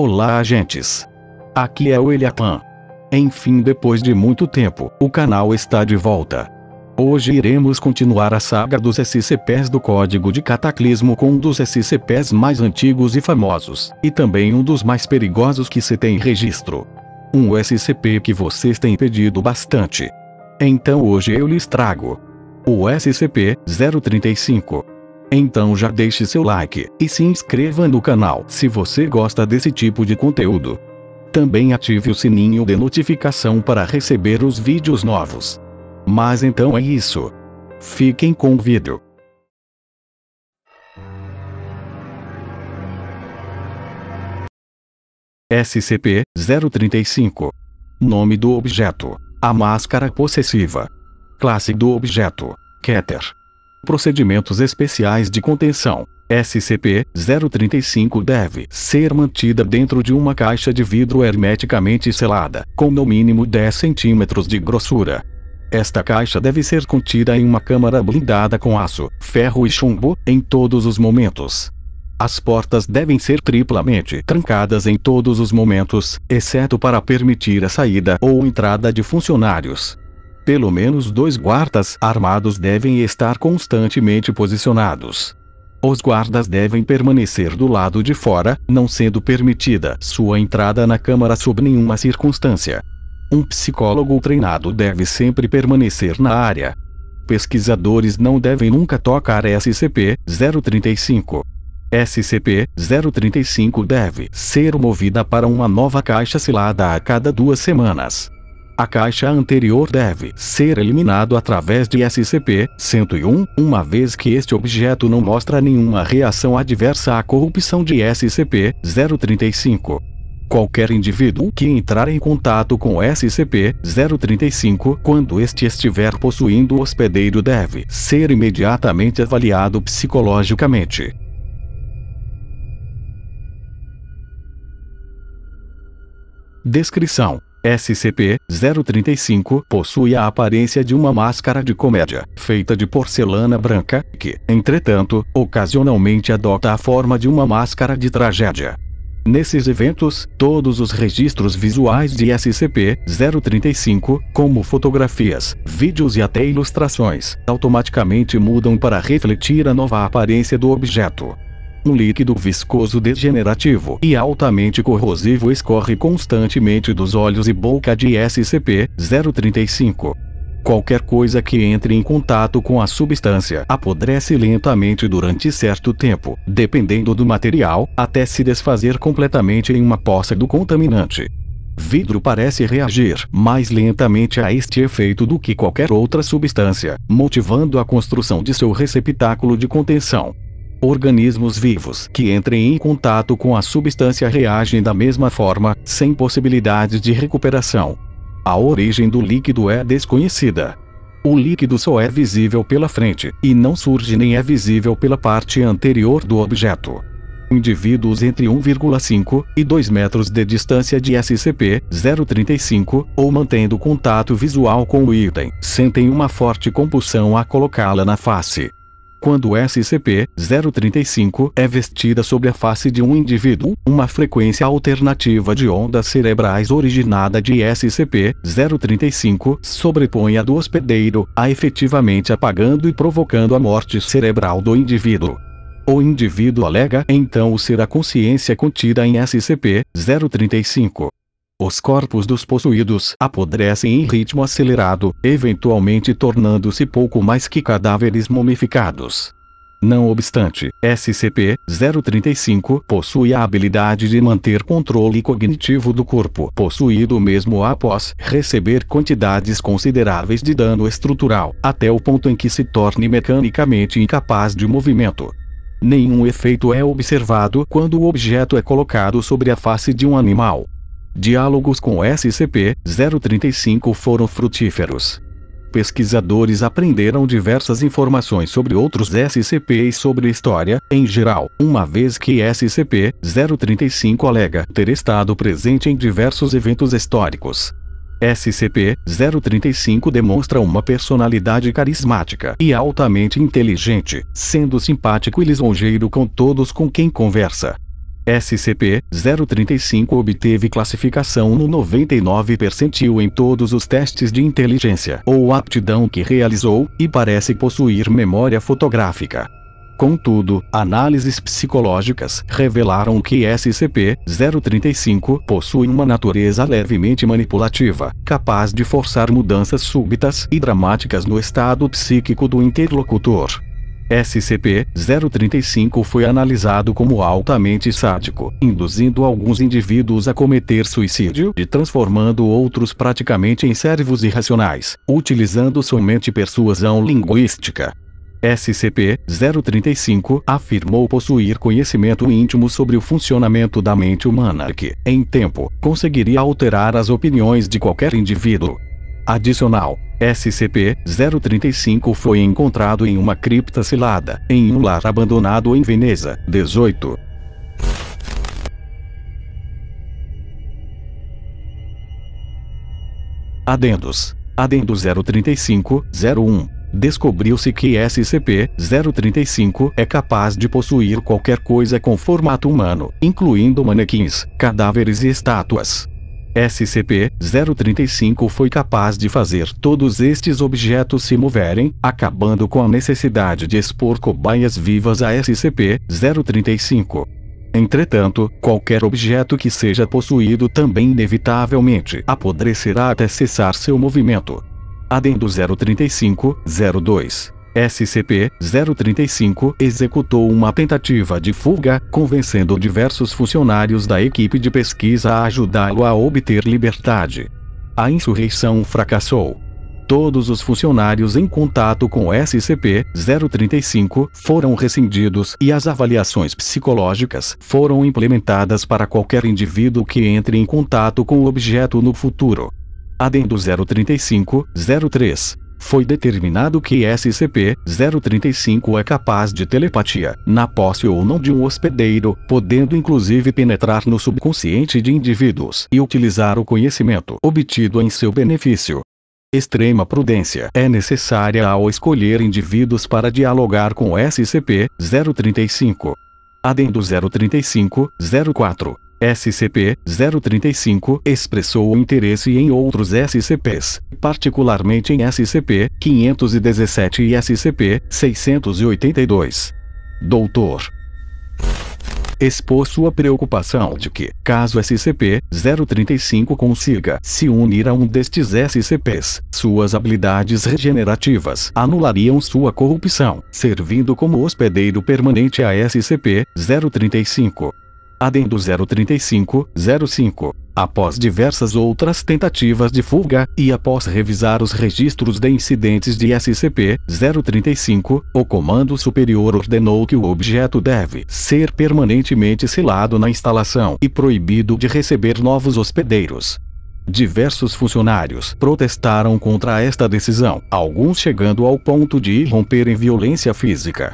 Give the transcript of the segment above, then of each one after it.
Olá, agentes. Aqui é o Eliapan. Enfim, depois de muito tempo, o canal está de volta. Hoje iremos continuar a saga dos SCPs do Código de Cataclismo com um dos SCPs mais antigos e famosos, e também um dos mais perigosos que se tem registro. Um SCP que vocês têm pedido bastante. Então hoje eu lhes trago o SCP-035. Então já deixe seu like, e se inscreva no canal se você gosta desse tipo de conteúdo. Também ative o sininho de notificação para receber os vídeos novos. Mas então é isso. Fiquem com o vídeo. SCP-035. Nome do objeto: a máscara possessiva. Classe do objeto: Keter. Procedimentos especiais de contenção: SCP-035 deve ser mantida dentro de uma caixa de vidro hermeticamente selada, com no mínimo 10 centímetros de grossura. Esta caixa deve ser contida em uma câmara blindada com aço, ferro e chumbo, em todos os momentos. As portas devem ser triplamente trancadas em todos os momentos, exceto para permitir a saída ou entrada de funcionários. Pelo menos 2 guardas armados devem estar constantemente posicionados. Os guardas devem permanecer do lado de fora, não sendo permitida sua entrada na câmara sob nenhuma circunstância. Um psicólogo treinado deve sempre permanecer na área. Pesquisadores não devem nunca tocar SCP-035. SCP-035 deve ser movida para uma nova caixa selada a cada 2 semanas. A caixa anterior deve ser eliminado através de SCP-101, uma vez que este objeto não mostra nenhuma reação adversa à corrupção de SCP-035. Qualquer indivíduo que entrar em contato com SCP-035 quando este estiver possuindo o hospedeiro deve ser imediatamente avaliado psicologicamente. Descrição: SCP-035 possui a aparência de uma máscara de comédia, feita de porcelana branca, que, entretanto, ocasionalmente adota a forma de uma máscara de tragédia. Nesses eventos, todos os registros visuais de SCP-035, como fotografias, vídeos e até ilustrações, automaticamente mudam para refletir a nova aparência do objeto. Um líquido viscoso degenerativo e altamente corrosivo escorre constantemente dos olhos e boca de SCP-035. Qualquer coisa que entre em contato com a substância apodrece lentamente durante certo tempo, dependendo do material, até se desfazer completamente em uma poça do contaminante. Vidro parece reagir mais lentamente a este efeito do que qualquer outra substância, motivando a construção de seu receptáculo de contenção. Organismos vivos que entrem em contato com a substância reagem da mesma forma, sem possibilidades de recuperação. A origem do líquido é desconhecida. O líquido só é visível pela frente, e não surge nem é visível pela parte anterior do objeto. Indivíduos entre 1,5 e 2 metros de distância de SCP-035, ou mantendo contato visual com o item, sentem uma forte compulsão a colocá-la na face. Quando SCP-035 é vestida sobre a face de um indivíduo, uma frequência alternativa de ondas cerebrais originada de SCP-035 sobrepõe a do hospedeiro, a efetivamente apagando e provocando a morte cerebral do indivíduo. O indivíduo alega então ser a consciência contida em SCP-035. Os corpos dos possuídos apodrecem em ritmo acelerado, eventualmente tornando-se pouco mais que cadáveres mumificados. Não obstante, SCP-035 possui a habilidade de manter controle cognitivo do corpo possuído mesmo após receber quantidades consideráveis de dano estrutural, até o ponto em que se torne mecanicamente incapaz de movimento. Nenhum efeito é observado quando o objeto é colocado sobre a face de um animal. Diálogos com SCP-035 foram frutíferos. Pesquisadores aprenderam diversas informações sobre outros SCP e sobre a história, em geral, uma vez que SCP-035 alega ter estado presente em diversos eventos históricos. SCP-035 demonstra uma personalidade carismática e altamente inteligente, sendo simpático e lisonjeiro com todos com quem conversa. SCP-035 obteve classificação no 99 percentil em todos os testes de inteligência ou aptidão que realizou, e parece possuir memória fotográfica. Contudo, análises psicológicas revelaram que SCP-035 possui uma natureza levemente manipulativa, capaz de forçar mudanças súbitas e dramáticas no estado psíquico do interlocutor. SCP-035 foi analisado como altamente sádico, induzindo alguns indivíduos a cometer suicídio e transformando outros praticamente em servos irracionais, utilizando somente persuasão linguística. SCP-035 afirmou possuir conhecimento íntimo sobre o funcionamento da mente humana que, em tempo, conseguiria alterar as opiniões de qualquer indivíduo. Adicional, SCP-035 foi encontrado em uma cripta selada, em um lar abandonado em Veneza, 18. Adendos. Adendo 035-01. Descobriu-se que SCP-035 é capaz de possuir qualquer coisa com formato humano, incluindo manequins, cadáveres e estátuas. SCP-035 foi capaz de fazer todos estes objetos se moverem, acabando com a necessidade de expor cobaias vivas a SCP-035. Entretanto, qualquer objeto que seja possuído também inevitavelmente apodrecerá até cessar seu movimento. Adendo 035-02. SCP-035 executou uma tentativa de fuga, convencendo diversos funcionários da equipe de pesquisa a ajudá-lo a obter liberdade. A insurreição fracassou. Todos os funcionários em contato com SCP-035 foram rescindidos e as avaliações psicológicas foram implementadas para qualquer indivíduo que entre em contato com o objeto no futuro. Adendo 035-03. Foi determinado que SCP-035 é capaz de telepatia, na posse ou não de um hospedeiro, podendo inclusive penetrar no subconsciente de indivíduos e utilizar o conhecimento obtido em seu benefício. Extrema prudência é necessária ao escolher indivíduos para dialogar com SCP-035. Adendo 035-04. SCP-035 expressou interesse em outros SCPs, particularmente em SCP-517 e SCP-682. Doutor expôs sua preocupação de que, caso SCP-035 consiga se unir a um destes SCPs, suas habilidades regenerativas anulariam sua corrupção, servindo como hospedeiro permanente a SCP-035. Adendo 035-05. Após diversas outras tentativas de fuga, e após revisar os registros de incidentes de SCP-035, o Comando Superior ordenou que o objeto deve ser permanentemente selado na instalação e proibido de receber novos hospedeiros. Diversos funcionários protestaram contra esta decisão, alguns chegando ao ponto de irromper em violência física.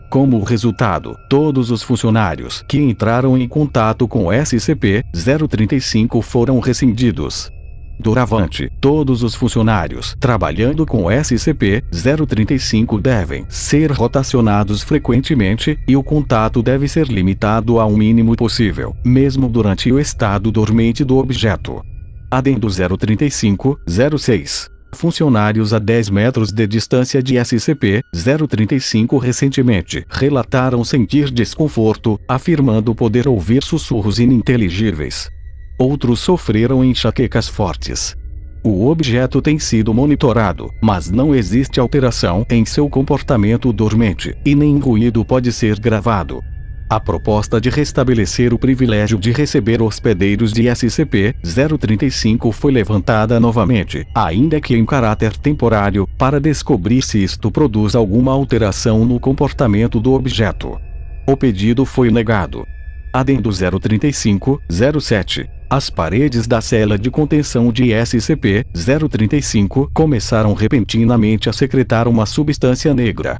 Como resultado, todos os funcionários que entraram em contato com SCP-035 foram rescindidos. Doravante, todos os funcionários trabalhando com SCP-035 devem ser rotacionados frequentemente, e o contato deve ser limitado ao mínimo possível, mesmo durante o estado dormente do objeto. Adendo 035-06. Funcionários a 10 metros de distância de SCP-035 recentemente relataram sentir desconforto, afirmando poder ouvir sussurros ininteligíveis. Outros sofreram enxaquecas fortes. O objeto tem sido monitorado, mas não existe alteração em seu comportamento dormente, e nem ruído pode ser gravado. A proposta de restabelecer o privilégio de receber hospedeiros de SCP-035 foi levantada novamente, ainda que em caráter temporário, para descobrir se isto produz alguma alteração no comportamento do objeto. O pedido foi negado. Adendo 035-07. As paredes da cela de contenção de SCP-035 começaram repentinamente a secretar uma substância negra.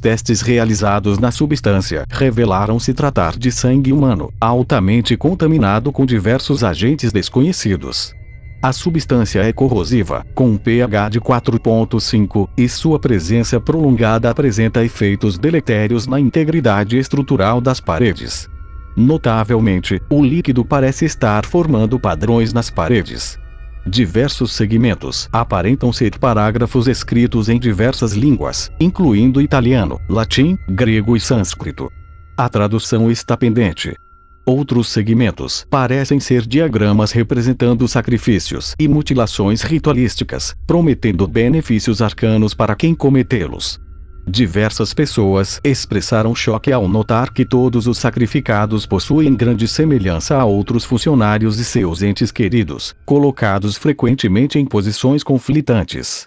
Testes realizados na substância revelaram se tratar de sangue humano, altamente contaminado com diversos agentes desconhecidos. A substância é corrosiva, com um pH de 4,5, e sua presença prolongada apresenta efeitos deletérios na integridade estrutural das paredes. Notavelmente, o líquido parece estar formando padrões nas paredes. Diversos segmentos aparentam ser parágrafos escritos em diversas línguas, incluindo italiano, latim, grego e sânscrito. A tradução está pendente. Outros segmentos parecem ser diagramas representando sacrifícios e mutilações ritualísticas, prometendo benefícios arcanos para quem cometê-los. Diversas pessoas expressaram choque ao notar que todos os sacrificados possuem grande semelhança a outros funcionários e seus entes queridos, colocados frequentemente em posições conflitantes.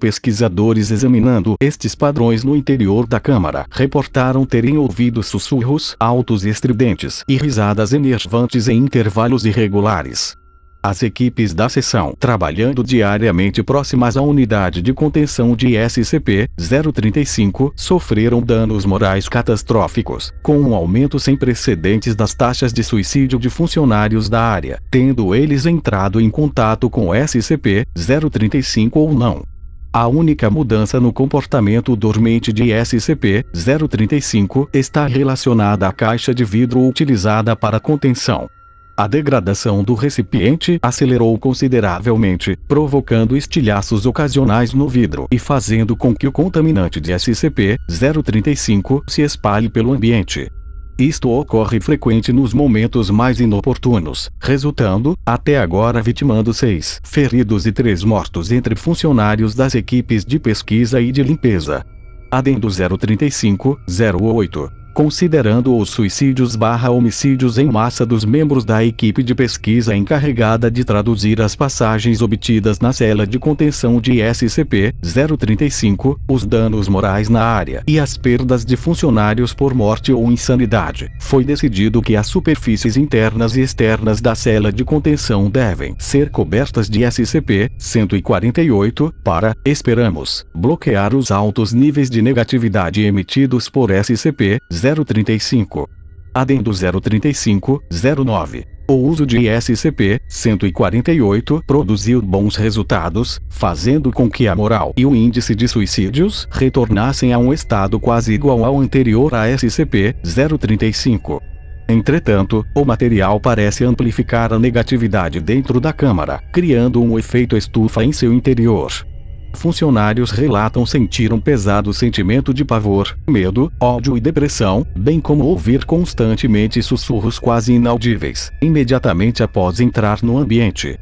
Pesquisadores examinando estes padrões no interior da câmara reportaram terem ouvido sussurros altos e estridentes e risadas enervantes em intervalos irregulares. As equipes da seção, trabalhando diariamente próximas à unidade de contenção de SCP-035, sofreram danos morais catastróficos, com um aumento sem precedentes das taxas de suicídio de funcionários da área, tendo eles entrado em contato com SCP-035 ou não. A única mudança no comportamento dormente de SCP-035 está relacionada à caixa de vidro utilizada para contenção. A degradação do recipiente acelerou consideravelmente, provocando estilhaços ocasionais no vidro e fazendo com que o contaminante de SCP-035 se espalhe pelo ambiente. Isto ocorre frequente nos momentos mais inoportunos, resultando, até agora vitimando 6 feridos e 3 mortos entre funcionários das equipes de pesquisa e de limpeza. Adendo 035-08. Considerando os suicídios/homicídios em massa dos membros da equipe de pesquisa encarregada de traduzir as passagens obtidas na cela de contenção de SCP-035, os danos morais na área e as perdas de funcionários por morte ou insanidade, foi decidido que as superfícies internas e externas da cela de contenção devem ser cobertas de SCP-148 para, esperamos, bloquear os altos níveis de negatividade emitidos por SCP-035. Adendo 035-09. O uso de SCP-148 produziu bons resultados, fazendo com que a moral e o índice de suicídios retornassem a um estado quase igual ao anterior a SCP-035. Entretanto, o material parece amplificar a negatividade dentro da câmara, criando um efeito estufa em seu interior. Funcionários relatam sentir um pesado sentimento de pavor, medo, ódio e depressão, bem como ouvir constantemente sussurros quase inaudíveis, imediatamente após entrar no ambiente.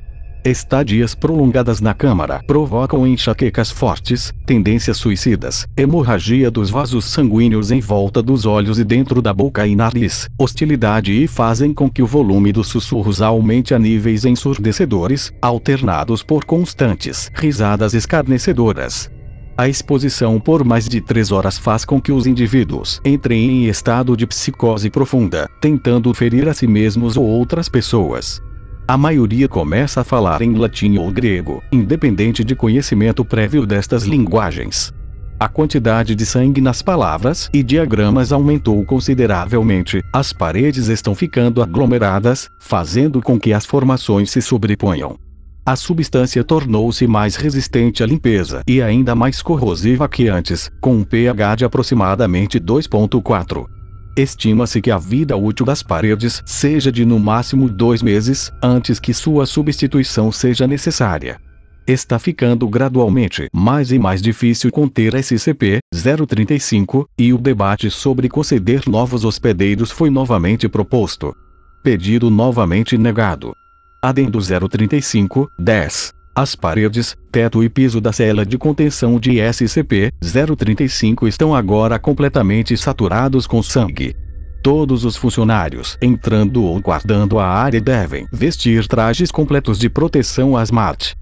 Estadias prolongadas na câmara provocam enxaquecas fortes, tendências suicidas, hemorragia dos vasos sanguíneos em volta dos olhos e dentro da boca e nariz, hostilidade e fazem com que o volume dos sussurros aumente a níveis ensurdecedores, alternados por constantes risadas escarnecedoras. A exposição por mais de 3 horas faz com que os indivíduos entrem em estado de psicose profunda, tentando ferir a si mesmos ou outras pessoas. A maioria começa a falar em latim ou grego, independente de conhecimento prévio destas linguagens. A quantidade de sangue nas palavras e diagramas aumentou consideravelmente, as paredes estão ficando aglomeradas, fazendo com que as formações se sobreponham. A substância tornou-se mais resistente à limpeza e ainda mais corrosiva que antes, com um pH de aproximadamente 2,4. Estima-se que a vida útil das paredes seja de no máximo 2 meses, antes que sua substituição seja necessária. Está ficando gradualmente mais e mais difícil conter SCP-035, e o debate sobre conceder novos hospedeiros foi novamente proposto. Pedido novamente negado. Adendo 035-10. As paredes, teto e piso da cela de contenção de SCP-035 estão agora completamente saturados com sangue. Todos os funcionários entrando ou guardando a área devem vestir trajes completos de proteção hazmat.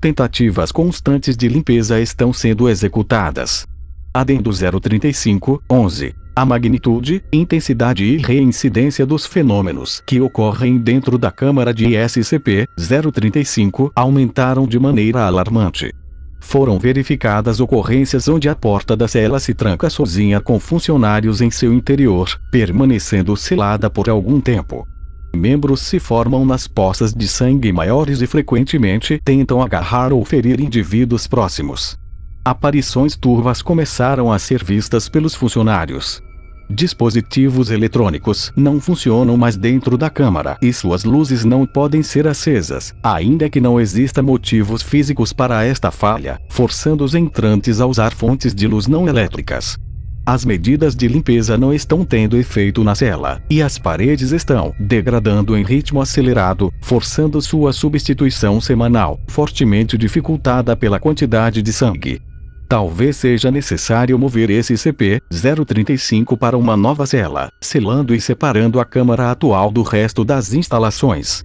Tentativas constantes de limpeza estão sendo executadas. Adendo 035-11. A magnitude, intensidade e reincidência dos fenômenos que ocorrem dentro da câmara de SCP-035 aumentaram de maneira alarmante. Foram verificadas ocorrências onde a porta da cela se tranca sozinha com funcionários em seu interior, permanecendo selada por algum tempo. Membros se formam nas poças de sangue maiores e frequentemente tentam agarrar ou ferir indivíduos próximos. Aparições turvas começaram a ser vistas pelos funcionários. Dispositivos eletrônicos não funcionam mais dentro da câmara e suas luzes não podem ser acesas, ainda que não exista motivos físicos para esta falha, forçando os entrantes a usar fontes de luz não elétricas. As medidas de limpeza não estão tendo efeito na cela, e as paredes estão degradando em ritmo acelerado, forçando sua substituição semanal, fortemente dificultada pela quantidade de sangue. Talvez seja necessário mover esse CP-035 para uma nova cela, selando e separando a câmara atual do resto das instalações.